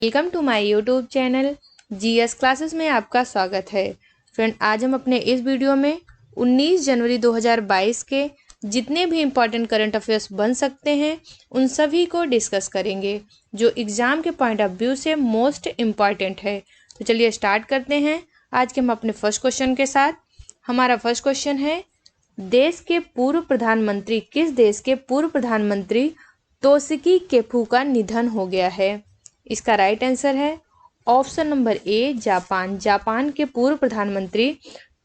Welcome to my YouTube channel GS classes में आपका स्वागत है। फ्रेंड, आज हम अपने इस वीडियो में 19 जनवरी 2022 के जितने भी इम्पॉर्टेंट करंट अफेयर्स बन सकते हैं उन सभी को डिस्कस करेंगे जो एग्ज़ाम के पॉइंट ऑफ व्यू से मोस्ट इम्पॉर्टेंट है। तो चलिए स्टार्ट करते हैं आज के हम अपने फर्स्ट क्वेश्चन के साथ। हमारा फर्स्ट क्वेश्चन है, देश के पूर्व प्रधानमंत्री किस देश के पूर्व प्रधानमंत्री तोशिकी केफु का निधन हो गया है? इसका राइट आंसर है option number A Japan. Japan के पूर्व प्रधानमंत्री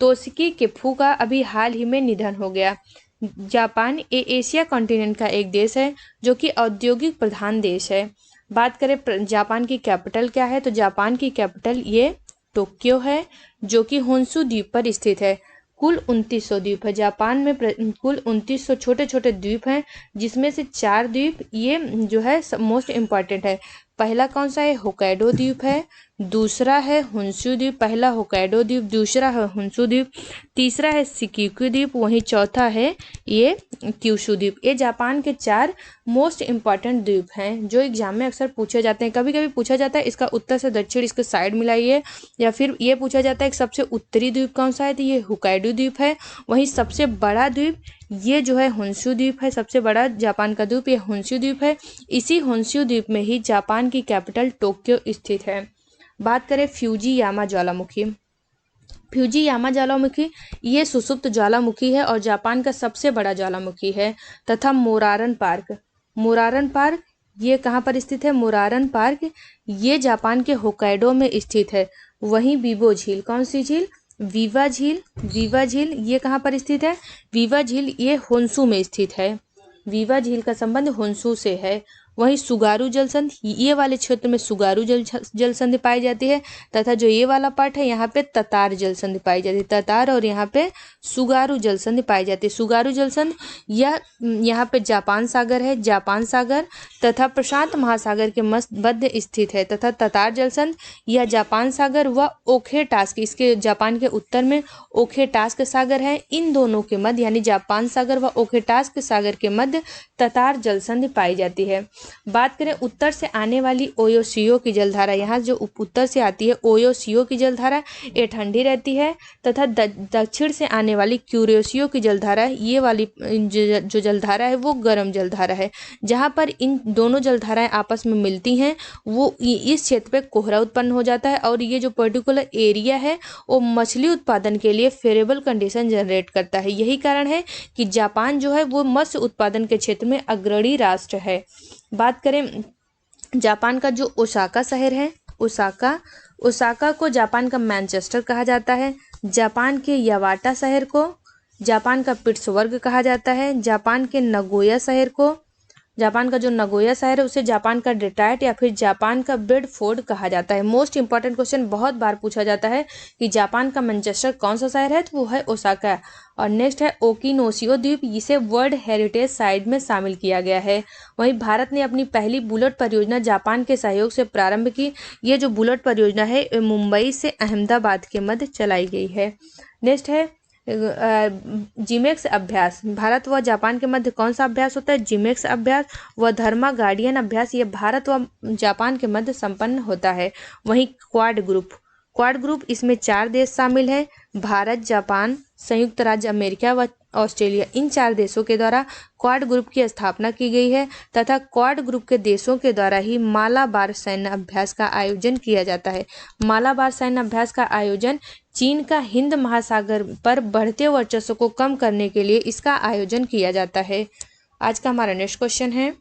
तोशिकी केफु का अभी हाल ही में निधन हो गया। जापान एशिया कॉन्टिनेंट का एक देश है जो कि औद्योगिक प्रधान देश है। बात करें जापान की कैपिटल क्या है, तो जापान की कैपिटल ये टोक्यो है जो कि होन्शु द्वीप पर स्थित है। कुल 2900 द्वीप है जापान में। कुल 2900 छोटे छोटे द्वीप हैं जिसमें से 4 द्वीप ये जो है मोस्ट इम्पॉर्टेंट है। पहला कौन सा है? होक्काइडो द्वीप है। दूसरा है होन्शु द्वीप। पहला होक्काइडो द्वीप, दूसरा है होन्शु द्वीप, तीसरा है शिकोकू द्वीप, वहीं चौथा है ये क्यूशू द्वीप। ये जापान के 4 मोस्ट इम्पॉर्टेंट द्वीप हैं जो एग्जाम में अक्सर पूछे जाते हैं। कभी कभी पूछा जाता है इसका उत्तर से दक्षिण इसके साइड मिलाइए, या फिर ये पूछा जाता है कि सबसे उत्तरी द्वीप कौन सा है, तो ये होक्काइडो द्वीप है। वहीं सबसे बड़ा द्वीप ये जो है होन्शु द्वीप है। सबसे बड़ा जापान का द्वीप ये होन्शु द्वीप है। इसी होन्शु द्वीप में ही जापान की कैपिटल टोक्यो स्थित है। बात करें फ्यूजियामा ज्वालामुखी। फ्यूजियामा ज्वालामुखी ये सुसुप्त ज्वालामुखी है और जापान का सबसे बड़ा ज्वालामुखी है। तथा मोरारन पार्क, मोरारन पार्क ये कहाँ पर स्थित है? मोरारन पार्क ये जापान के होक्काइडो में स्थित है। वहीं बीबो झील, कौन सी झील? वीवा झील। वीवा झील ये कहाँ पर स्थित है? वीवा झील ये होन्शु में स्थित है। वीवा झील का संबंध होन्शु से है। वहीं सुगारू जलसंध, ये वाले क्षेत्र में सुगारू जलसंधि पाई जाती है। तथा जो ये वाला पार्ट है यहाँ पे ततार जलसंधि पाई जाती है। ततार और यहाँ पे सुगारू जलसंधि पाई जाती है। सुगारू जलसंध यह यहाँ पे जापान सागर है, जापान सागर तथा प्रशांत महासागर के मध्य स्थित है। तथा ततार जलसंध यह जापान सागर व ओखेटास्क, इसके जापान के उत्तर में ओखेटास्क सागर है। इन दोनों के मध्य यानी जापान सागर व ओखेटास्क सागर के मध्य ततार जलसंधि पाई जाती है। बात करें उत्तर से आने वाली ओयोशियो की जलधारा, यहाँ जो उत्तर से आती है ओयोशियो की जलधारा ये ठंडी रहती है। तथा दक्षिण से आने वाली क्यूरोशियो की जलधारा, ये वाली जो जलधारा है वो गर्म जलधारा है। जहाँ पर इन दोनों जलधाराएं आपस में मिलती हैं वो इस क्षेत्र पे कोहरा उत्पन्न हो जाता है और ये जो पर्टिकुलर एरिया है वो मछली उत्पादन के लिए फेवरेबल कंडीशन जनरेट करता है। यही कारण है कि जापान जो है वो मत्स्य उत्पादन के क्षेत्र में अग्रणी राष्ट्र है। बात करें जापान का जो ओसाका शहर है, ओसाका को जापान का मैनचेस्टर कहा जाता है। जापान के यावाटा शहर को जापान का पिट्सबर्ग कहा जाता है। जापान के नगोया शहर को, जापान का जो नगोया शहर है उसे जापान का डेट्रॉइट या फिर जापान का बेडफोर्ड कहा जाता है। मोस्ट इंपॉर्टेंट क्वेश्चन बहुत बार पूछा जाता है कि जापान का मैनचेस्टर कौन सा शहर है, तो वो है ओसाका। और नेक्स्ट है ओकिनोशियो द्वीप, इसे वर्ल्ड हेरिटेज साइट में शामिल किया गया है। वहीं भारत ने अपनी पहली बुलेट परियोजना जापान के सहयोग से प्रारंभ की। ये जो बुलेट परियोजना है मुंबई से अहमदाबाद के मध्य चलाई गई है। नेक्स्ट है जिमेक्स अभ्यास। भारत व जापान के मध्य कौन सा अभ्यास होता है? जिमेक्स अभ्यास व धर्मा गार्डियन अभ्यास, ये भारत व जापान के मध्य संपन्न होता है। वहीं क्वाड ग्रुप इसमें 4 देश शामिल हैं, भारत, जापान, संयुक्त राज्य अमेरिका व ऑस्ट्रेलिया। इन 4 देशों के द्वारा क्वाड ग्रुप की स्थापना की गई है। तथा क्वाड ग्रुप के देशों के द्वारा ही मालाबार सैन्य अभ्यास का आयोजन किया जाता है। मालाबार सैन्य अभ्यास का आयोजन चीन का हिंद महासागर पर बढ़ते वर्चस्व को कम करने के लिए इसका आयोजन किया जाता है। आज का हमारा नेक्स्ट क्वेश्चन है,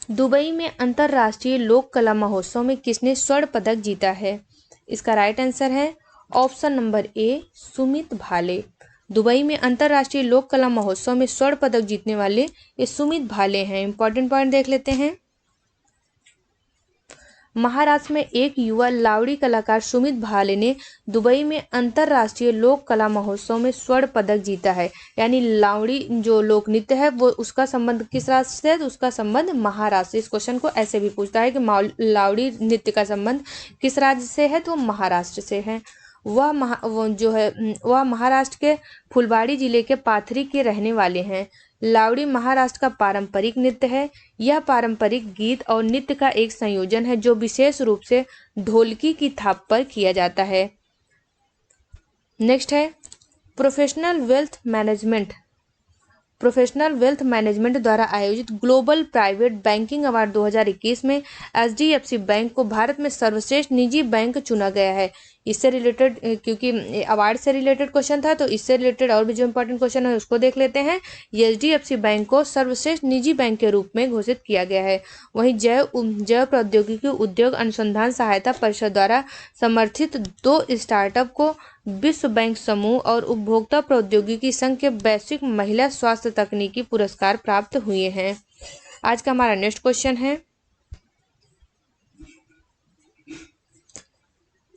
दुबई में अंतर्राष्ट्रीय लोक कला महोत्सव में किसने स्वर्ण पदक जीता है? इसका राइट आंसर है ऑप्शन नंबर ए सुमित भाले। दुबई में अंतर्राष्ट्रीय लोक कला महोत्सव में स्वर्ण पदक जीतने वाले ये सुमित भाले हैं। इंपॉर्टेंट पॉइंट देख लेते हैं। महाराष्ट्र में एक युवा लावड़ी कलाकार सुमित भाले ने दुबई में अंतर्राष्ट्रीय लोक कला महोत्सव में स्वर्ण पदक जीता है। यानी लावड़ी जो लोक नृत्य है वो उसका संबंध किस राज्य से है? तो उसका संबंध महाराष्ट्र। इस क्वेश्चन को ऐसे भी पूछता है कि लावड़ी नृत्य का संबंध किस राज्य से है? तो महाराष्ट्र से है। वह महाराष्ट्र के फुलबाड़ी जिले के पाथरी के रहने वाले हैं। लावड़ी महाराष्ट्र का पारंपरिक नृत्य है। यह पारंपरिक गीत और नृत्य का एक संयोजन है जो विशेष रूप से ढोलकी की थाप पर किया जाता है। नेक्स्ट है professional wealth management. Professional wealth management द्वारा आयोजित ग्लोबल प्राइवेट बैंकिंग अवार्ड 2021 में एचडीएफसी बैंक को भारत में सर्वश्रेष्ठ निजी बैंक चुना गया है। इससे रिलेटेड, क्योंकि अवार्ड से रिलेटेड क्वेश्चन था तो इससे रिलेटेड और भी जो इंपॉर्टेंट क्वेश्चन है उसको देख लेते हैं। एचडीएफसी बैंक को सर्वश्रेष्ठ निजी बैंक के रूप में घोषित किया गया है। वहीं जैव प्रौद्योगिकी उद्योग अनुसंधान सहायता परिषद द्वारा समर्थित 2 स्टार्टअप को विश्व बैंक समूह और उपभोक्ता प्रौद्योगिकी संघ के वैश्विक महिला स्वास्थ्य तकनीकी पुरस्कार प्राप्त हुए हैं। आज का हमारा नेक्स्ट क्वेश्चन है,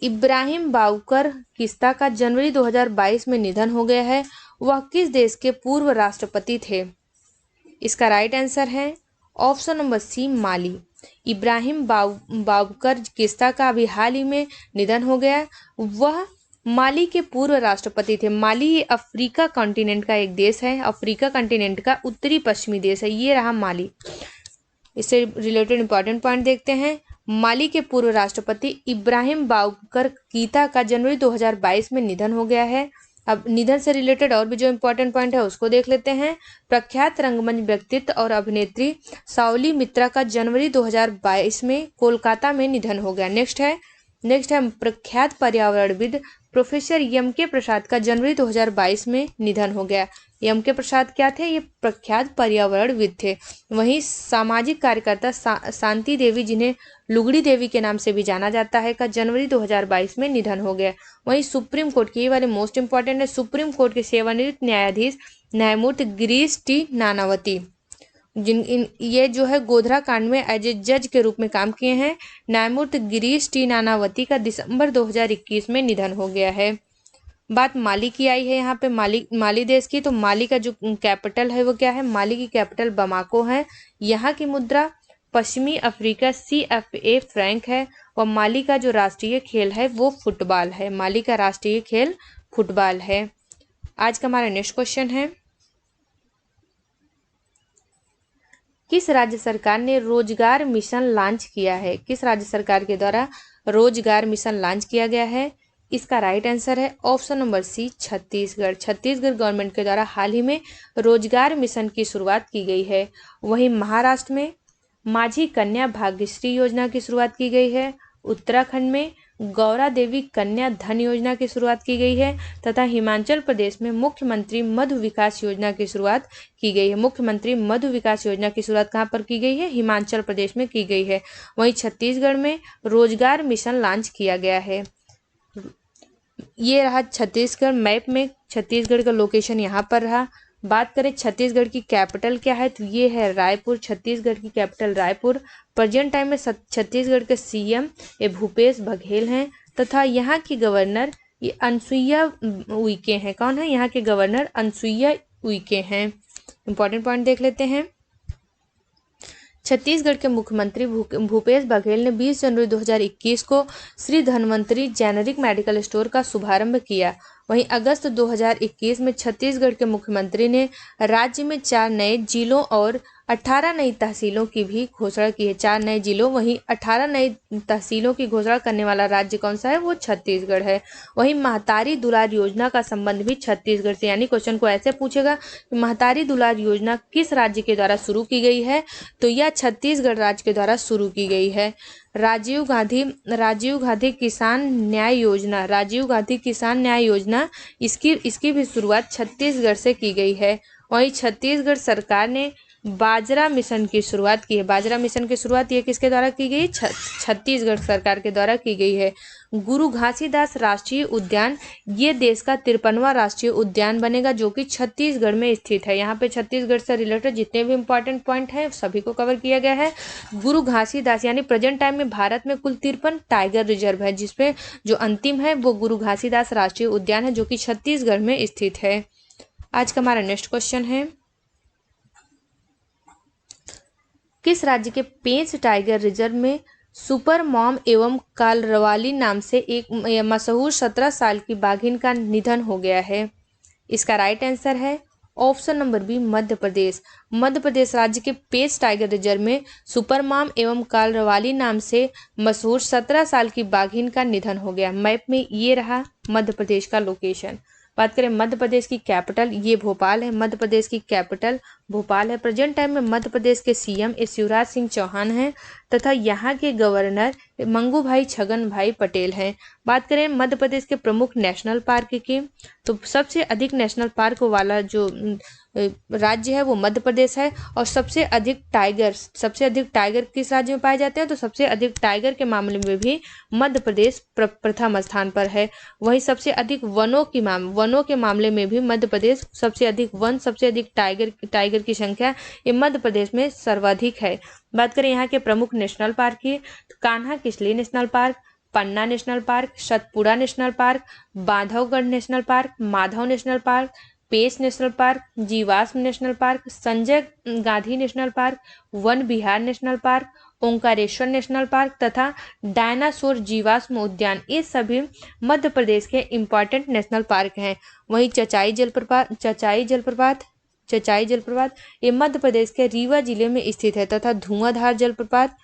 इब्राहिम बाउकर किस्ता का जनवरी 2022 में निधन हो गया है। वह किस देश के पूर्व राष्ट्रपति थे? इसका राइट आंसर है ऑप्शन नंबर सी, माली। इब्राहिम बाउकर किस्ता का अभी हाल ही में निधन हो गया। वह माली के पूर्व राष्ट्रपति थे। माली अफ्रीका कॉन्टिनेंट का एक देश है, अफ्रीका कॉन्टिनेंट का उत्तरी पश्चिमी देश है। ये रहा माली। इससे रिलेटेड इंपॉर्टेंट पॉइंट देखते हैं। माली के पूर्व राष्ट्रपति इब्राहिम बाउकर कीता का जनवरी 2022 में निधन हो गया है। अब निधन से रिलेटेड और भी जो इम्पोर्टेंट पॉइंट है उसको देख लेते हैं। प्रख्यात रंगमंच व्यक्तित्व और अभिनेत्री सावली मित्रा का जनवरी 2022 में कोलकाता में निधन हो गया। नेक्स्ट है प्रख्यात पर्यावरणविद प्रोफेसर एम के प्रसाद का जनवरी 2022 में निधन हो गया। एम के प्रसाद क्या थे? ये प्रख्यात पर्यावरणविद थे। वहीं सामाजिक कार्यकर्ता शांति देवी, जिन्हें लुगड़ी देवी के नाम से भी जाना जाता है, का जनवरी 2022 में निधन हो गया। वहीं सुप्रीम कोर्ट के, ये वाले मोस्ट इंपॉर्टेंट है, सुप्रीम कोर्ट के सेवानिवृत्त न्यायाधीश न्यायमूर्ति गिरीश टी नानावती, ये जो है गोधरा कांड में एज ए जज के रूप में काम किए हैं। न्यायमूर्ति गिरीश टी नानावती का दिसंबर 2021 में निधन हो गया है। बात माली की आई है यहाँ पे, माली देश की। तो माली का जो कैपिटल है वो क्या है? माली की कैपिटल बमाको है। यहाँ की मुद्रा पश्चिमी अफ्रीका CFA फ्रैंक है। और माली का जो राष्ट्रीय खेल है वो फुटबॉल है। माली का राष्ट्रीय खेल फुटबॉल है। आज का हमारा नेक्स्ट क्वेश्चन है, किस राज्य सरकार ने रोजगार मिशन लॉन्च किया है? किस राज्य सरकार के द्वारा रोजगार मिशन लॉन्च किया गया है? इसका राइट आंसर है option number C, Chhattisgarh. Chhattisgarh government के द्वारा हाल ही में रोजगार मिशन की शुरुआत की गई है। वहीं महाराष्ट्र में माझी कन्या भाग्यश्री योजना की शुरुआत की गई है। उत्तराखंड में गौरा देवी कन्या धन योजना की शुरुआत की गई है तथा हिमाचल प्रदेश में मुख्यमंत्री मधु विकास योजना की शुरुआत की गई है। मुख्यमंत्री मधु विकास योजना की शुरुआत कहाँ पर की गई है? हिमाचल प्रदेश में की गई है। वहीं छत्तीसगढ़ में रोजगार मिशन लॉन्च किया गया है। ये रहा छत्तीसगढ़ मैप में, छत्तीसगढ़ का लोकेशन यहाँ पर रहा। बात करें छत्तीसगढ़ की कैपिटल क्या है, तो ये है रायपुर। छत्तीसगढ़ की कैपिटल रायपुर। प्रेजेंट टाइम में छत्तीसगढ़ के CM ये भूपेश बघेल हैं तथा यहाँ की गवर्नर ये अनसुईया उइके हैं। कौन है? यहाँ के गवर्नर अनसुईया उइके हैं। इंपॉर्टेंट पॉइंट देख लेते हैं। छत्तीसगढ़ के मुख्यमंत्री भूपेश बघेल ने 20 जनवरी 2021 को Shri Dhanvantari generic medical store का शुभारंभ किया। वहीं अगस्त 2021 में छत्तीसगढ़ के मुख्यमंत्री ने राज्य में 4 नए जिलों और 18 नई तहसीलों की भी घोषणा की है। 4 नए जिलों वहीं 18 नई तहसीलों की घोषणा करने वाला राज्य कौन सा है? वो छत्तीसगढ़ है। वहीं महतारी दुलार योजना का संबंध भी छत्तीसगढ़ से, यानी क्वेश्चन को ऐसे पूछेगा कि महतारी दुलार योजना किस राज्य के द्वारा शुरू की गई है, तो यह छत्तीसगढ़ राज्य के द्वारा शुरू की गई है। राजीव गांधी किसान न्याय योजना, राजीव गांधी किसान न्याय योजना, इसकी भी शुरुआत छत्तीसगढ़ से की गई है। वहीं छत्तीसगढ़ सरकार ने बाजरा मिशन की शुरुआत की है। बाजरा मिशन की शुरुआत ये किसके द्वारा की गई? छत्तीसगढ़ सरकार के द्वारा की गई है। गुरु घासीदास राष्ट्रीय उद्यान ये देश का 53वां राष्ट्रीय उद्यान बनेगा जो कि छत्तीसगढ़ में स्थित है। यहाँ पे छत्तीसगढ़ से रिलेटेड जितने भी इंपॉर्टेंट पॉइंट हैं सभी को कवर किया गया है। गुरु घासीदास, यानी प्रेजेंट टाइम में भारत में कुल 53 टाइगर रिजर्व है, जिसपे जो अंतिम है वो गुरु घासीदास राष्ट्रीय उद्यान है जो कि छत्तीसगढ़ में स्थित है। आज का हमारा नेक्स्ट क्वेश्चन है, किस राज्य के पेंच टाइगर रिजर्व में सुपर मॉम एवं कालरवाली नाम से एक मशहूर 17 साल की बाघिन का निधन हो गया है? इसका राइट आंसर है option number B Madhya Pradesh. Madhya Pradesh राज्य के पेश टाइगर रिजर्व में सुपरमाम एवं कालरवाली नाम से मशहूर 17 साल की बाघिन का निधन हो गया। मैप में ये रहा मध्य प्रदेश का लोकेशन। बात करें मध्य प्रदेश की कैपिटल, ये भोपाल है। मध्य प्रदेश की कैपिटल भोपाल है। प्रेजेंट टाइम में मध्य प्रदेश के सीएम शिवराज सिंह चौहान हैं तथा यहाँ के गवर्नर मंगू भाई छगन भाई पटेल हैं। बात करें मध्य प्रदेश के प्रमुख नेशनल पार्क की, तो सबसे अधिक नेशनल पार्क वाला जो राज्य है वो मध्य प्रदेश है। और सबसे अधिक टाइगर किस राज्य में पाए जाते हैं, तो सबसे अधिक टाइगर के मामले में भी मध्य प्रदेश प्रथम स्थान पर है। वहीं सबसे अधिक वनों के मामले में भी मध्य प्रदेश सबसे अधिक टाइगर की संख्या ये मध्य प्रदेश में सर्वाधिक है। बात करें यहाँ के प्रमुख नेशनल पार्क की, तो Kanha Kisli national park, Panna national park, Satpura national park, Bandhavgarh national park, Madhav national park, Pench national park, जीवाश्म national park, Sanjay Gandhi national park, Van Vihar national park, Omkareshwar national park तथा डायनासोर जीवाश्म उद्यान, ये सभी मध्य प्रदेश के इम्पॉर्टेंट नेशनल पार्क हैं। वहीं चचाई जलप्रपात ये मध्य प्रदेश के रीवा जिले में स्थित है तथा धुआंधार जलप्रपात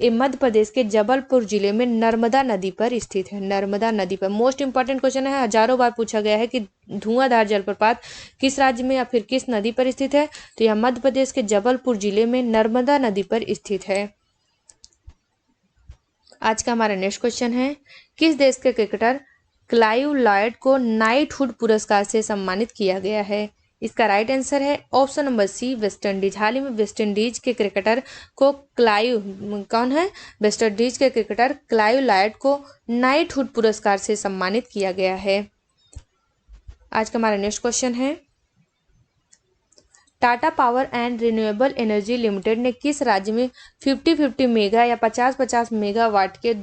ये मध्य प्रदेश के जबलपुर जिले में नर्मदा नदी पर स्थित है। नर्मदा नदी पर मोस्ट इंपॉर्टेंट क्वेश्चन है, हजारों बार पूछा गया है कि धुआंधार जलप्रपात किस राज्य में या फिर किस नदी पर स्थित है, तो यह मध्य प्रदेश के जबलपुर जिले में नर्मदा नदी पर स्थित है। आज का हमारा नेक्स्ट क्वेश्चन है, किस देश के क्रिकेटर क्लाइव लॉयड को नाइटहुड पुरस्कार से सम्मानित किया गया है? इसका राइट आंसर है option number C West Indies. हाल ही में वेस्ट इंडीज के क्रिकेटर क्लाइव लॉयड को नाइटहुड पुरस्कार से सम्मानित किया गया है। आज का हमारा नेक्स्ट क्वेश्चन है, Tata power and renewable energy limited ने किस राज्य में 50-50 मेगा या 50-50 मेगावाट के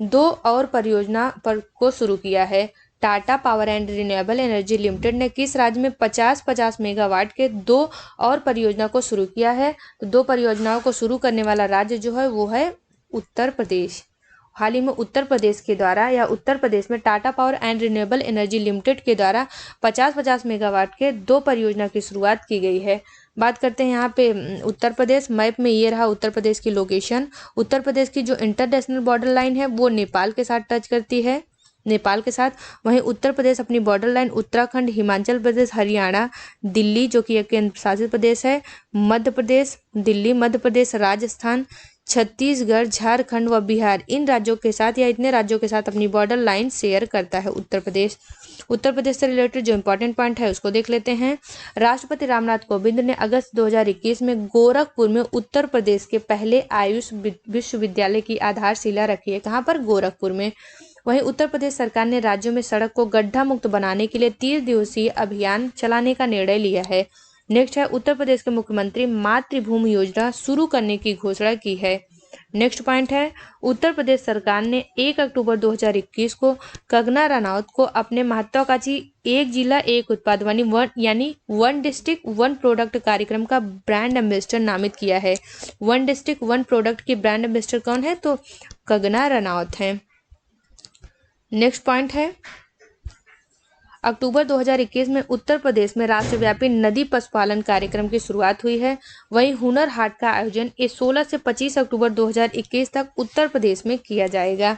दो और परियोजना को शुरू किया है? Tata power and renewable energy limited ने किस राज्य में 50-50 मेगावाट के 2 और परियोजना को शुरू किया है? तो 2 परियोजनाओं को शुरू करने वाला राज्य जो है वो है उत्तर प्रदेश। हाल ही में उत्तर प्रदेश में Tata power and renewable energy limited के द्वारा 50-50 मेगावाट के 2 परियोजना की शुरुआत की गई है। बात करते हैं यहाँ पे उत्तर प्रदेश। मैप में ये रहा उत्तर प्रदेश की लोकेशन। उत्तर प्रदेश की जो इंटरनेशनल बॉर्डर लाइन है वो नेपाल के साथ टच करती है, वहीं उत्तर प्रदेश अपनी बॉर्डर लाइन उत्तराखंड, हिमाचल प्रदेश, हरियाणा, दिल्ली जो कि एक केंद्र शासित प्रदेश है, दिल्ली मध्य प्रदेश, राजस्थान, छत्तीसगढ़, झारखंड व बिहार, इन राज्यों के साथ या इतने राज्यों के साथ अपनी बॉर्डर लाइन शेयर करता है उत्तर प्रदेश। उत्तर प्रदेश से रिलेटेड जो इंपॉर्टेंट पॉइंट है उसको देख लेते हैं। राष्ट्रपति रामनाथ कोविंद ने अगस्त 2021 में गोरखपुर में उत्तर प्रदेश के पहले आयुष विश्वविद्यालय की आधारशिला रखी है। कहाँ पर? गोरखपुर में। वहीं उत्तर प्रदेश सरकार ने राज्यों में सड़क को गड्ढा मुक्त बनाने के लिए 30 दिवसीय अभियान चलाने का निर्णय लिया है। नेक्स्ट है, उत्तर प्रदेश के मुख्यमंत्री मातृभूमि योजना शुरू करने की घोषणा की है। नेक्स्ट पॉइंट है, उत्तर प्रदेश सरकार ने 1 अक्टूबर 2021 को कंगना रनौत को अपने महत्वाकांक्षी एक जिला एक उत्पाद यानी वन डिस्ट्रिक्ट वन प्रोडक्ट कार्यक्रम का ब्रांड एम्बेसडर नामित किया है। वन डिस्ट्रिक्ट वन प्रोडक्ट की ब्रांड एम्बेसडर कौन है? तो कंगना रनौत है। नेक्स्ट पॉइंट है, अक्टूबर 2021 में उत्तर प्रदेश में राष्ट्रव्यापी नदी पशुपालन कार्यक्रम की शुरुआत हुई है। वहीं हुनर हाट का आयोजन 16 से 25 अक्टूबर 2021 तक उत्तर प्रदेश में किया जाएगा।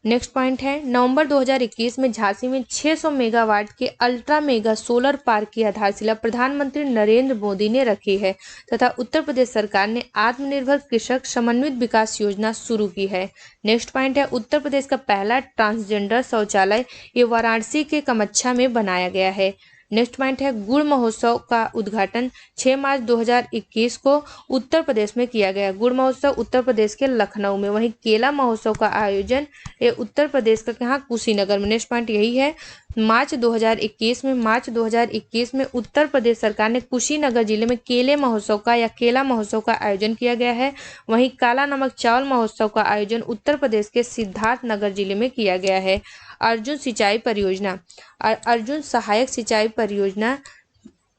नेक्स्ट पॉइंट है, नवंबर 2021 में झांसी में 600 मेगावाट के अल्ट्रा मेगा सोलर पार्क की आधारशिला प्रधानमंत्री नरेंद्र मोदी ने रखी है तथा उत्तर प्रदेश सरकार ने आत्मनिर्भर कृषक समन्वित विकास योजना शुरू की है। नेक्स्ट पॉइंट है, उत्तर प्रदेश का पहला ट्रांसजेंडर शौचालय ये वाराणसी के कामाख्या में बनाया गया है। नेक्स्ट पॉइंट है, गुड़ महोत्सव का उद्घाटन 6 मार्च 2021 को उत्तर प्रदेश में किया गया। गुड़ महोत्सव उत्तर प्रदेश के लखनऊ में। वहीं केला महोत्सव का आयोजन ये उत्तर प्रदेश का कहाँ? कुशीनगर में। नेक्स्ट पॉइंट यही है, मार्च 2021 में उत्तर प्रदेश सरकार ने कुशीनगर जिले में केला महोत्सव का आयोजन किया गया है। वहीं काला नमक चावल महोत्सव का आयोजन उत्तर प्रदेश के सिद्धार्थनगर जिले में किया गया है। अर्जुन सहायक सिंचाई परियोजना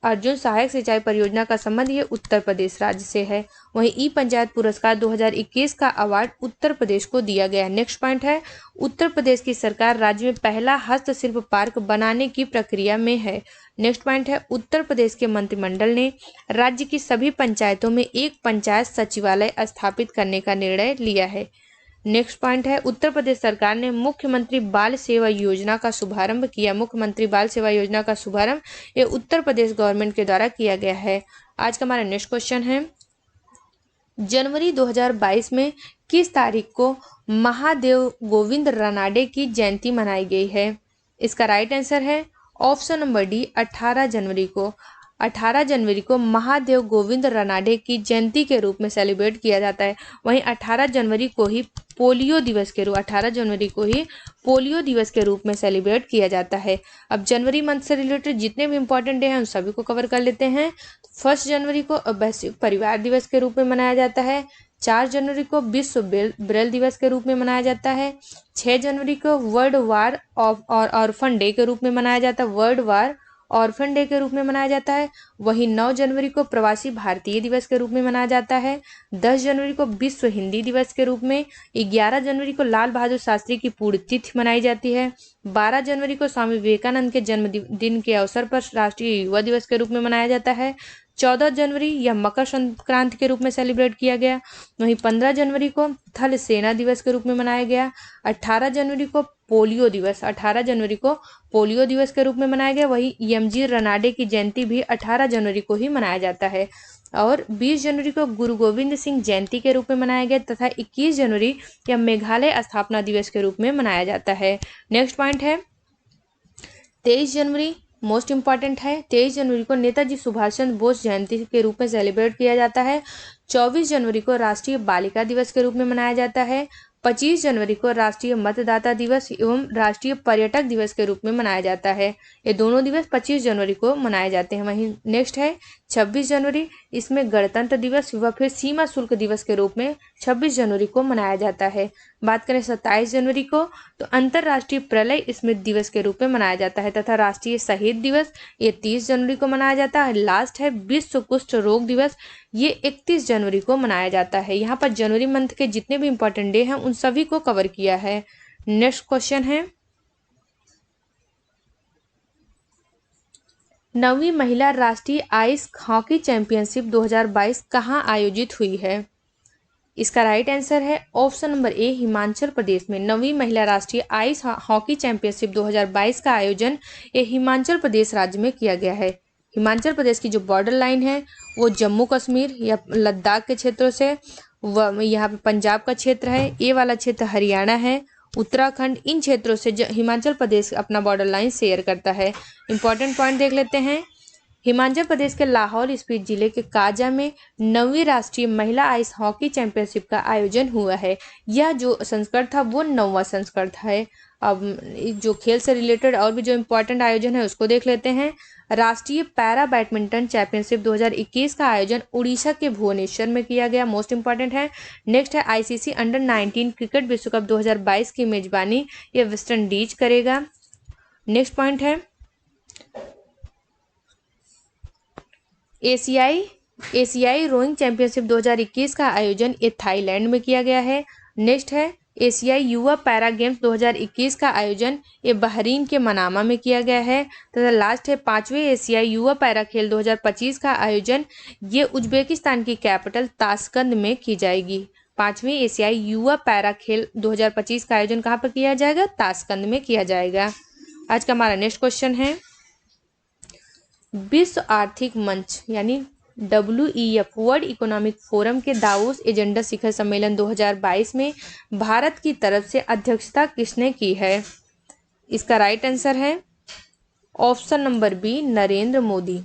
अर्जुन सहायक सिंचाई परियोजना का संबंध ये उत्तर प्रदेश राज्य से है। वहीं ई पंचायत पुरस्कार 2021 का अवार्ड उत्तर प्रदेश को दिया गया है। नेक्स्ट पॉइंट है, उत्तर प्रदेश की सरकार राज्य में पहला हस्तशिल्प पार्क बनाने की प्रक्रिया में है। नेक्स्ट पॉइंट है, उत्तर प्रदेश के मंत्रिमंडल ने राज्य की सभी पंचायतों में एक पंचायत सचिवालय स्थापित करने का निर्णय लिया है। नेक्स्ट पॉइंट है, उत्तर प्रदेश सरकार ने मुख्यमंत्री बाल सेवा योजना का शुभारंभ किया। मुख्यमंत्री बाल सेवा योजना का शुभारंभ ये उत्तर प्रदेश गवर्नमेंट के द्वारा किया गया है। आज का हमारा नेक्स्ट क्वेश्चन है, जनवरी 2022 में किस तारीख को महादेव गोविंद रानाडे की जयंती मनाई गई है? इसका राइट आंसर है ऑप्शन नंबर डी, 18 जनवरी को। 18 जनवरी को महादेव गोविंद रानाडे की जयंती के रूप में सेलिब्रेट किया जाता है। वहीं 18 जनवरी को ही पोलियो दिवस के रूप में सेलिब्रेट किया जाता है। अब जनवरी मंथ से रिलेटेड जितने भी इंपॉर्टेंट डे हैं उन सभी को कवर कर लेते हैं। 1 जनवरी को वैश्विक परिवार दिवस के रूप में मनाया जाता है। 4 जनवरी को विश्व ब्रेल दिवस के रूप में मनाया जाता है। 6 जनवरी को वर्ल्ड वार ऑर्फन डे के रूप में मनाया जाता है। वर्ल्ड वार ऑर्फन डे के रूप में मनाया जाता है। वहीं 9 जनवरी को प्रवासी भारतीय दिवस के रूप में मनाया जाता है। 10 जनवरी को विश्व हिंदी दिवस के रूप में। 11 जनवरी को लाल बहादुर शास्त्री की पुण्यतिथि मनाई जाती है। 12 जनवरी को स्वामी विवेकानंद के जन्मदिन के अवसर पर राष्ट्रीय युवा दिवस के रूप में मनाया जाता है। 14 जनवरी यह मकर संक्रांति के रूप में सेलिब्रेट किया गया। वहीं 15 जनवरी को थल सेना दिवस के रूप में मनाया गया। 18 जनवरी को पोलियो दिवस के रूप में मनाया गया। वहीं एमजी रानाडे की जयंती भी 18 जनवरी को ही मनाया जाता है। और 20 जनवरी को गुरु गोविंद सिंह जयंती के रूप में मनाया गया तथा 21 जनवरी यह मेघालय स्थापना दिवस के रूप में मनाया जाता है। नेक्स्ट पॉइंट है, 23 जनवरी मोस्ट इंपॉर्टेंट है। 23 जनवरी को नेताजी सुभाष चंद्र बोस जयंती के रूप में सेलिब्रेट किया जाता है। 24 जनवरी को राष्ट्रीय बालिका दिवस के रूप में मनाया जाता है। 25 जनवरी को राष्ट्रीय मतदाता दिवस एवं राष्ट्रीय पर्यटक दिवस के रूप में मनाया जाता है। ये दोनों दिवस 25 जनवरी को मनाए जाते हैं। वहीं नेक्स्ट है 26 जनवरी, इसमें गणतंत्र दिवस व फिर सीमा शुल्क दिवस के रूप में 26 जनवरी को मनाया जाता है। बात करें 27 जनवरी को तो अंतर्राष्ट्रीय प्रलय स्मृति दिवस के रूप में मनाया जाता है तथा राष्ट्रीय शहीद दिवस ये 30 जनवरी को मनाया जाता है। लास्ट है विश्व कुष्ठ रोग दिवस, ये 31 जनवरी को मनाया जाता है। यहाँ पर जनवरी मंथ के जितने भी इंपॉर्टेंट डे हैं उन सभी को कवर किया है। नेक्स्ट क्वेश्चन है, 9वीं महिला राष्ट्रीय आइस हॉकी चैंपियनशिप 2022 कहाँ आयोजित हुई है? इसका राइट आंसर है option number A, Himachal Pradesh में। 9वीं महिला राष्ट्रीय आइस हॉकी चैंपियनशिप 2022 का आयोजन ये हिमाचल प्रदेश राज्य में किया गया है। हिमाचल प्रदेश की जो बॉर्डर लाइन है वो जम्मू कश्मीर या लद्दाख के क्षेत्रों से यहाँ पे पंजाब का क्षेत्र है, ये वाला क्षेत्र हरियाणा है, उत्तराखंड, इन क्षेत्रों से हिमाचल प्रदेश अपना बॉर्डर लाइन शेयर करता है। इंपॉर्टेंट पॉइंट देख लेते हैं, हिमाचल प्रदेश के लाहौल स्पीति जिले के काजा में 9वीं राष्ट्रीय महिला आइस हॉकी चैंपियनशिप का आयोजन हुआ है। यह जो संस्करण था वो 9वां संस्करण है। अब जो खेल से रिलेटेड और भी जो इम्पोर्टेंट आयोजन है उसको देख लेते हैं। राष्ट्रीय पैरा बैडमिंटन चैंपियनशिप 2021 का आयोजन उड़ीसा के भुवनेश्वर में किया गया, मोस्ट इंपॉर्टेंट है। नेक्स्ट है आईसीसी अंडर 19 क्रिकेट विश्व कप 2022 की मेजबानी ये वेस्ट इंडीज करेगा। नेक्स्ट पॉइंट है एशियाई रोइंग चैंपियनशिप 2021 का आयोजन ये थाईलैंड में किया गया है। नेक्स्ट है एशियाई युवा पैरा गेम्स 2021 का आयोजन ये बहरीन के मनामा में किया गया है तथा लास्ट है 5वें एशियाई युवा पैरा खेल 2025 का आयोजन ये उज्बेकिस्तान की कैपिटल ताशकंद में की जाएगी। 5वें एशियाई युवा पैरा खेल 2025 का आयोजन कहाँ पर किया जाएगा? ताशकंद में किया जाएगा। आज का हमारा नेक्स्ट क्वेश्चन है, विश्व आर्थिक मंच यानी WEF वर्ल्ड इकोनॉमिक फोरम के दावोस एजेंडा शिखर सम्मेलन 2022 में भारत की तरफ से अध्यक्षता किसने की है? इसका राइट आंसर है option number B, Narendra Modi.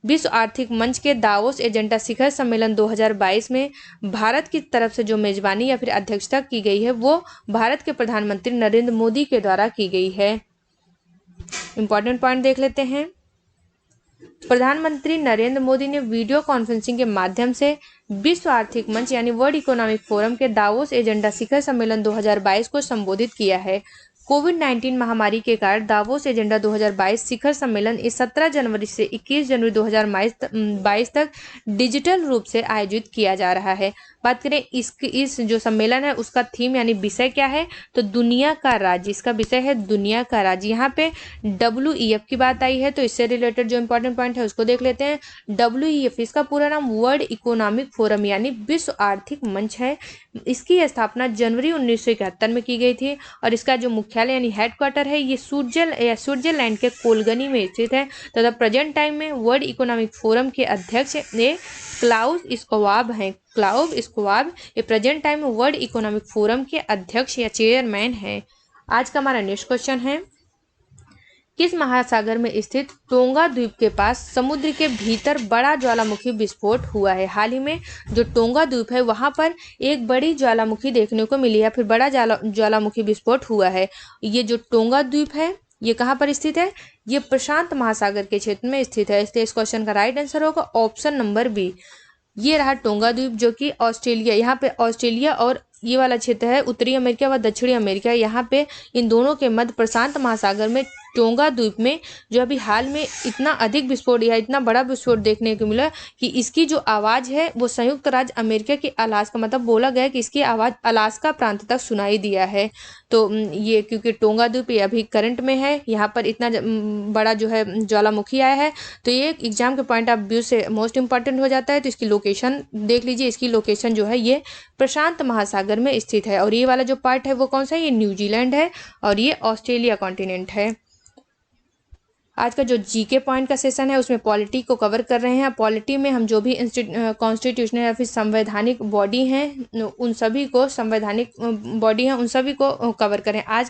विश्व आर्थिक मंच के दावोस एजेंडा शिखर सम्मेलन 2022 में भारत की तरफ से जो मेजबानी या फिर अध्यक्षता की गई है वो भारत के प्रधानमंत्री नरेंद्र मोदी के द्वारा की गई है। इंपॉर्टेंट पॉइंट देख लेते हैं, प्रधानमंत्री नरेंद्र मोदी ने वीडियो कॉन्फ्रेंसिंग के माध्यम से विश्व आर्थिक मंच यानी वर्ल्ड इकोनॉमिक फोरम के दावोस एजेंडा शिखर सम्मेलन 2022 को संबोधित किया है। कोविड-19 महामारी के कारण दावोस एजेंडा 2022 शिखर सम्मेलन इस 17 जनवरी से 21 जनवरी 2022 तक डिजिटल रूप से आयोजित किया जा रहा है। बात करें इस जो सम्मेलन है उसका थीम यानी विषय क्या है, तो दुनिया का राज्य, इसका विषय है दुनिया का राज्य। यहाँ पे WEF की बात आई है, तो इससे रिलेटेड जो इंपॉर्टेंट पॉइंट है उसको देख लेते हैं। WEF इसका पूरा नाम वर्ल्ड इकोनॉमिक फोरम यानी विश्व आर्थिक मंच है। इसकी स्थापना जनवरी 1971 में की गई थी और इसका जो मुख्यालय यानी हेडक्वार्टर है ये स्विट्जरलैंड के कोलगनी में स्थित है तथा प्रेजेंट टाइम में वर्ल्ड इकोनॉमिक फोरम के अध्यक्ष ये क्लाउस स्क्वाब हैं। क्लाउस स्क्वाब ये प्रेजेंट टाइम में वर्ल्ड इकोनॉमिक फोरम के अध्यक्ष या चेयरमैन हैं। आज का हमारा नेक्स्ट क्वेश्चन है, किस महासागर में स्थित टोंगा द्वीप के पास समुद्र के भीतर बड़ा ज्वालामुखी विस्फोट हुआ है? हाल ही में जो टोंगा द्वीप है वहां पर एक बड़ी ज्वालामुखी देखने को मिली है, फिर बड़ा ज्वालामुखी विस्फोट हुआ है। ये जो टोंगा द्वीप है ये कहाँ पर स्थित है? ये प्रशांत महासागर के क्षेत्र में स्थित है, इसलिए इस क्वेश्चन का राइट आंसर होगा ऑप्शन नंबर बी। ये रहा टोंगा द्वीप जो कि ऑस्ट्रेलिया, यहाँ पे ऑस्ट्रेलिया और ये वाला क्षेत्र है उत्तरी अमेरिका व दक्षिणी अमेरिका, यहाँ पे इन दोनों के मध्य प्रशांत महासागर में टोंगा द्वीप में जो अभी हाल में इतना अधिक विस्फोट या इतना बड़ा विस्फोट देखने को मिला कि इसकी जो आवाज़ है वो संयुक्त राज्य अमेरिका की अलास्का, मतलब बोला गया कि इसकी आवाज़ अलास्का प्रांत तक सुनाई दिया है। तो ये क्योंकि टोंगा द्वीप ये अभी करंट में है, यहाँ पर इतना बड़ा जो है ज्वालामुखी आया है, तो ये एग्जाम के पॉइंट ऑफ व्यू से मोस्ट इंपॉर्टेंट हो जाता है। तो इसकी लोकेशन देख लीजिए, इसकी लोकेशन जो है ये प्रशांत महासागर में स्थित है और ये वाला जो पार्ट है वो कौन सा है? ये न्यूजीलैंड है और ये ऑस्ट्रेलिया कॉन्टिनेंट है। आज का जो जीके पॉइंट का सेशन है उसमें पॉलिटी को कवर कर रहे हैं। पॉलिटी में हम जो भी कॉन्स्टिट्यूशनल या फिर संवैधानिक बॉडी हैं उन सभी को, संवैधानिक बॉडी हैं उन सभी को कवर करें। आज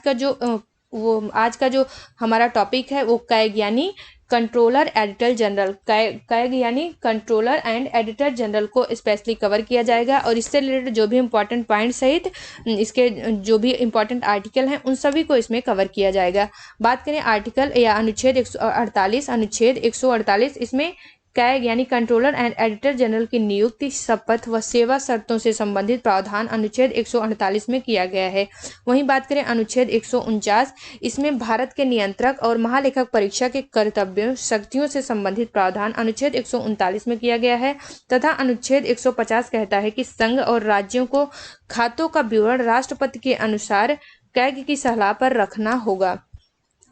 का जो हमारा टॉपिक है वो कैग यानी कंट्रोलर एडिटर जनरल, कैग यानी कंट्रोलर एंड एडिटर जनरल को स्पेशली कवर किया जाएगा और इससे रिलेटेड जो भी इंपॉर्टेंट पॉइंट सहित इसके जो भी इंपॉर्टेंट आर्टिकल हैं उन सभी को इसमें कवर किया जाएगा। बात करें आर्टिकल या अनुच्छेद 148, इसमें कैग यानी कंट्रोलर एंड एडिटर जनरल की नियुक्ति, शपथ व सेवा शर्तों से संबंधित प्रावधान अनुच्छेद 148 में किया गया है। वहीं बात करें अनुच्छेद 149, इसमें भारत के नियंत्रक और महालेखक परीक्षा के कर्तव्यों शक्तियों से संबंधित प्रावधान अनुच्छेद 139 में किया गया है तथा अनुच्छेद 150 कहता है कि संघ और राज्यों को खातों का विवरण राष्ट्रपति के अनुसार कैग की सलाह पर रखना होगा।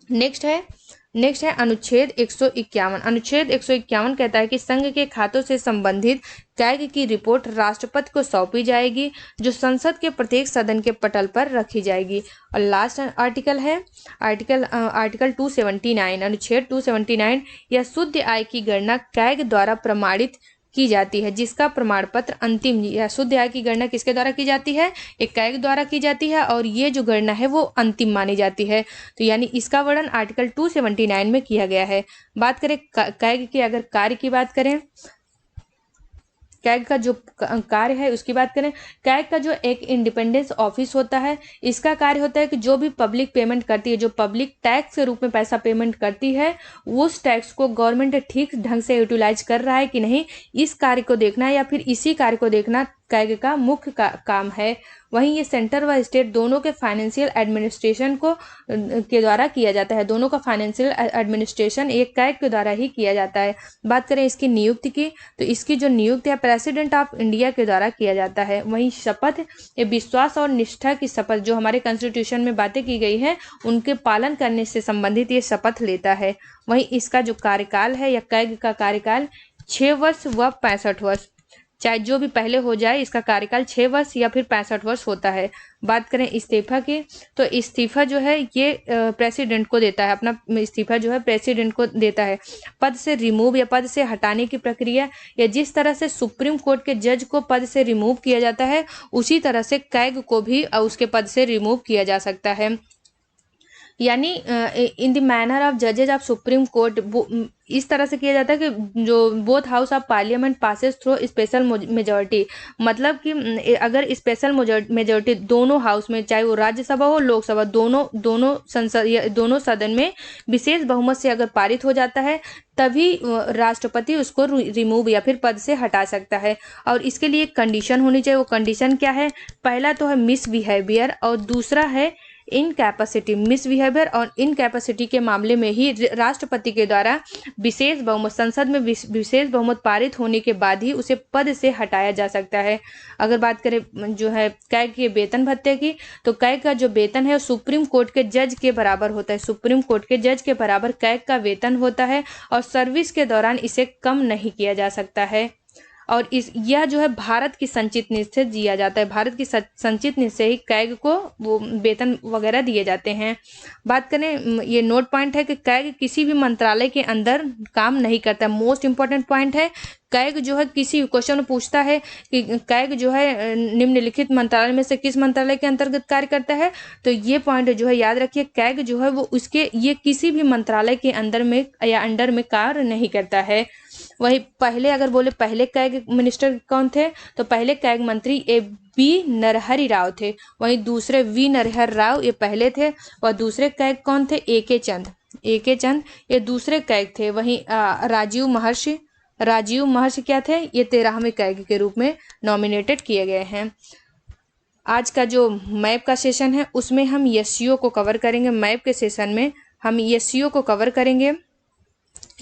नेक्स्ट है अनुच्छेद 151। अनुच्छेद 151 कहता है कि संघ के खातों से संबंधित कैग की रिपोर्ट राष्ट्रपति को सौंपी जाएगी जो संसद के प्रत्येक सदन के पटल पर रखी जाएगी। और लास्ट आर्टिकल है आर्टिकल 279, अनुच्छेद 279, यह शुद्ध आय की गणना कैग द्वारा प्रमाणित की जाती है जिसका प्रमाण पत्र अंतिम, या शुद्ध आय की गणना किसके द्वारा की जाती है? एक कैग द्वारा की जाती है और ये जो गणना है वो अंतिम मानी जाती है। तो यानी इसका वर्णन आर्टिकल 279 में किया गया है। बात करें कैग के अगर कार्य की बात करें, कैग का जो कार्य है उसकी बात करें, कैग का जो एक इंडिपेंडेंस ऑफिस होता है, इसका कार्य होता है कि जो भी पब्लिक पेमेंट करती है, जो पब्लिक टैक्स के रूप में पैसा पेमेंट करती है, उस टैक्स को गवर्नमेंट ठीक ढंग से यूटिलाइज कर रहा है कि नहीं, इस कार्य को देखना या फिर इसी कार्य को देखना कैग का मुख्य काम है। वहीं ये सेंटर व स्टेट दोनों के फाइनेंशियल एडमिनिस्ट्रेशन के द्वारा किया जाता है। दोनों का फाइनेंशियल एडमिनिस्ट्रेशन एक कैग के द्वारा ही किया जाता है। बात करें इसकी नियुक्ति की, तो इसकी जो नियुक्ति है प्रेसिडेंट ऑफ इंडिया के द्वारा किया जाता है। वहीं शपथ, ये विश्वास और निष्ठा की शपथ जो हमारे कॉन्स्टिट्यूशन में बातें की गई हैं उनके पालन करने से संबंधित ये शपथ लेता है। वहीं इसका जो कार्यकाल है या कैग का कार्यकाल 6 वर्ष व 65 वर्ष, चाहे जो भी पहले हो जाए, इसका कार्यकाल 6 वर्ष या फिर 65 वर्ष होता है। बात करें इस्तीफा की, तो इस्तीफा जो है ये प्रेसिडेंट को देता है, अपना इस्तीफा जो है प्रेसिडेंट को देता है। पद से रिमूव या पद से हटाने की प्रक्रिया, या जिस तरह से सुप्रीम कोर्ट के जज को पद से रिमूव किया जाता है उसी तरह से कैग को भी उसके पद से रिमूव किया जा सकता है। यानी इन द मैनर ऑफ जजेज ऑफ सुप्रीम कोर्ट, इस तरह से किया जाता है कि जो both house of parliament passes through special majority, मतलब कि अगर स्पेशल मेजॉरिटी दोनों हाउस में, चाहे वो राज्यसभा हो लोकसभा, दोनों संसद या दोनों सदन में विशेष बहुमत से अगर पारित हो जाता है तभी राष्ट्रपति उसको रिमूव या फिर पद से हटा सकता है। और इसके लिए एक कंडीशन होनी चाहिए। वो कंडीशन क्या है? पहला तो है मिसबिहेवियर और दूसरा है इनकैपेसिटी, मिसबिहेवियर और इनकैपेसिटी के मामले में ही राष्ट्रपति के द्वारा विशेष बहुमत, संसद में विशेष बहुमत पारित होने के बाद ही उसे पद से हटाया जा सकता है। अगर बात करें जो है कैग के वेतन भत्ते की, तो कैग का जो वेतन है सुप्रीम कोर्ट के जज के बराबर होता है। सुप्रीम कोर्ट के जज के बराबर कैग का वेतन होता है और सर्विस के दौरान इसे कम नहीं किया जा सकता है। और यह जो है भारत की संचित निधि से दिया जाता है। भारत की संचित निधि से ही कैग को वो वेतन वगैरह दिए जाते हैं। बात करें, ये नोट पॉइंट है कि कैग किसी भी मंत्रालय के अंदर काम नहीं करता। मोस्ट इंपॉर्टेंट पॉइंट है, कैग जो है किसी क्वेश्चन में पूछता है कि कैग जो है निम्नलिखित मंत्रालय में से किस मंत्रालय के अंतर्गत कार्य करता है, तो ये पॉइंट जो है याद रखिए, कैग जो है वो उसके ये किसी भी मंत्रालय के अंदर में या अंडर में कार्य नहीं करता है। वही पहले अगर बोले पहले कैग मिनिस्टर कौन थे, तो पहले कैग मंत्री बी नरहरि राव थे। वहीं दूसरे वी नरहरि राव ये पहले थे और दूसरे कैग कौन थे, ए के चंद ये दूसरे कैग थे। वहीं राजीव महर्षि क्या थे, ये 13वें कैग के रूप में नॉमिनेटेड किए गए हैं। आज का जो मैप का सेशन है उसमें हम एससीओ को कवर करेंगे। मैप के सेशन में हम एससीओ को कवर करेंगे।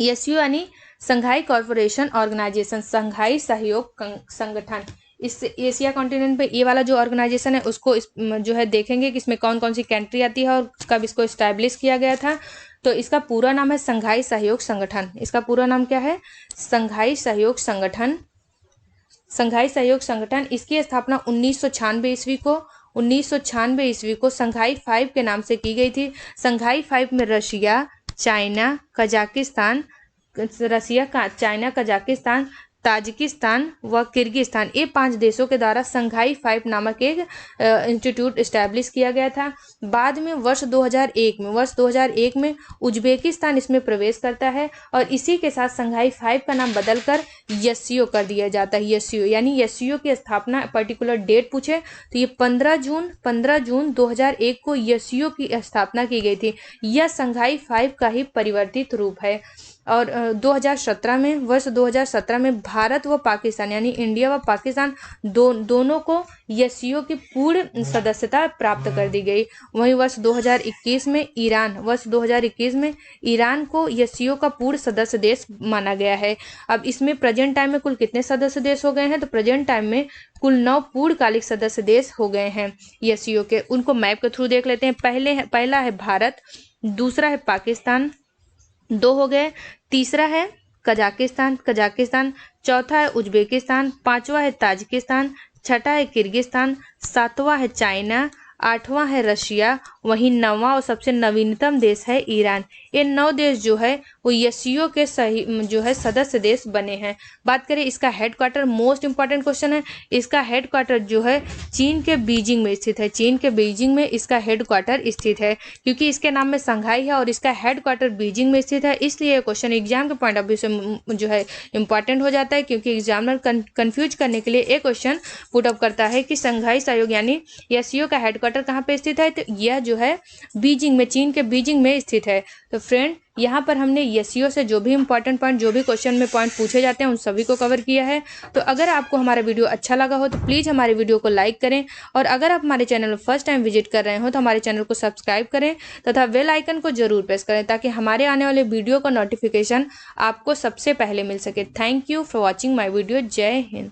एससीओ यानी संघाई कॉर्पोरेशन ऑर्गेनाइजेशन, संघाई सहयोग संगठन। इस एशिया कॉन्टिनेंट पे ये वाला जो ऑर्गेनाइजेशन है उसको जो है देखेंगे कि इसमें कौन कौन सी कंट्री आती है और कब इसको इस्टेब्लिश किया गया था। तो इसका पूरा नाम है संघाई सहयोग संगठन। इसका पूरा नाम क्या है, संघाई सहयोग संगठन। संघाई सहयोग संगठन, इसकी स्थापना 1996 ईस्वी को संघाई 5 के नाम से की गई थी। संघाई 5 में रशिया, चाइना, कजाकिस्तान, ताजिकिस्तान व किर्गिस्तान, ये 5 देशों के द्वारा संघाई 5 नामक एक इंस्टीट्यूट इस्टेब्लिश किया गया था। बाद में वर्ष 2001 में उज्बेकिस्तान इसमें प्रवेश करता है और इसी के साथ संघाई 5 का नाम बदलकर एससीओ कर दिया जाता है। एससीओ यानी एससीओ की स्थापना पर्टिकुलर डेट पूछे तो ये 15 जून 2001 को एससीओ की स्थापना की गई थी। यह संघाई 5 का ही परिवर्तित रूप है। और 2017 में भारत व पाकिस्तान यानी इंडिया व पाकिस्तान दोनों को एससीओ की पूर्ण सदस्यता प्राप्त कर दी गई। वहीं वर्ष 2021 में ईरान को एससीओ का पूर्ण सदस्य देश माना गया है। अब इसमें प्रेजेंट टाइम में कुल कितने सदस्य देश हो गए हैं, तो प्रेजेंट टाइम में कुल 9 पूर्णकालिक सदस्य देश हो गए हैं एससीओ के। उनको मैप के थ्रू देख लेते हैं। पहला है भारत, दूसरा है पाकिस्तान, 2 हो गए, तीसरा है कजाकिस्तान, चौथा है उज्बेकिस्तान, 5वां है ताजिकिस्तान, छठा है किर्गिस्तान, 7वां है चाइना, 8वां है रशिया, वहीं 9वां और सबसे नवीनतम देश है ईरान। ये 9 देश जो है वो एससीओ के सही जो है सदस्य देश बने हैं। बात करें इसका हेडक्वार्टर, मोस्ट इंपॉर्टेंट क्वेश्चन है। इसका हेडक्वार्टर जो है चीन के बीजिंग में स्थित है। चीन के बीजिंग में इसका हेडक्वार्टर स्थित है, क्योंकि इसके नाम में संघाई है और इसका हेडक्वार्टर बीजिंग में स्थित है। इसलिए ये क्वेश्चन एग्जाम के पॉइंट ऑफ व्यू से जो है इंपॉर्टेंट हो जाता है, क्योंकि एग्जामिनर कंफ्यूज करने के लिए एक क्वेश्चन पुट अप करता है कि संघाई सहयोग यानी एससीओ का हेडक्वार्टर कहाँ पे स्थित है, तो यह जो है बीजिंग में, चीन के बीजिंग में स्थित है। तो फ्रेंड यहाँ पर हमने एससीओ से जो भी इंपॉर्टेंट पॉइंट, जो भी क्वेश्चन में पॉइंट पूछे जाते हैं उन सभी को कवर किया है। तो अगर आपको हमारा वीडियो अच्छा लगा हो तो प्लीज़ हमारे वीडियो को लाइक करें और अगर आप हमारे चैनल में फर्स्ट टाइम विजिट कर रहे हो तो हमारे चैनल को सब्सक्राइब करें तथा बेल आइकन को जरूर प्रेस करें ताकि हमारे आने वाले वीडियो का नोटिफिकेशन आपको सबसे पहले मिल सके। Thank you for watching my video. जय हिंद।